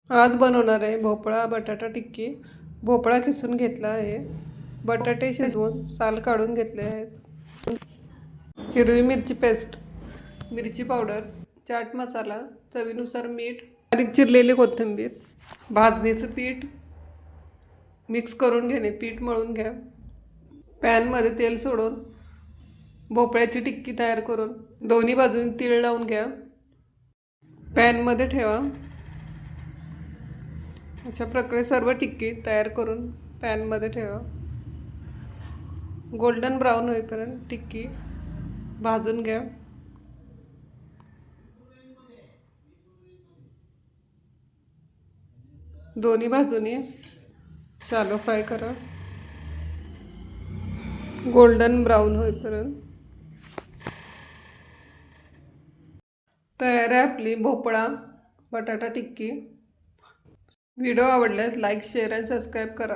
आज बनवणार आहे भोपळा बटाटा टिक्की। भोपळा किसून घेतला आहे, बटाटे शिजवून साल काढून घेतले आहेत, हिरवी मिरची पेस्ट, मिरची पावडर, चाट मसाला, चवीनुसार मीठ, बारीक चिरलेली कोथिंबीर, भाजणीचं पीठ मिक्स करून घेणे, पीठ मळून घ्या। पॅनमध्ये तेल सोडून भोपळ्याची टिक्की तयार करून दोन्ही बाजूने तीळ लावून घ्या। पॅनमध्ये ठेवा। अशा प्रकारे सर्व टिक्की तयार करून पॅनमध्ये ठेवा। गोल्डन ब्राऊन होईपर्यंत टिक्की भाजून घ्या। दोन्ही बाजूनी शॅलो फ्राय करा, गोल्डन ब्राऊन होईपर्यंत। तयार आहे आपली भोपळा बटाटा टिक्की। व्हिडिओ आवडल्यास लाईक, शेअर आणि सबस्क्राईब करा।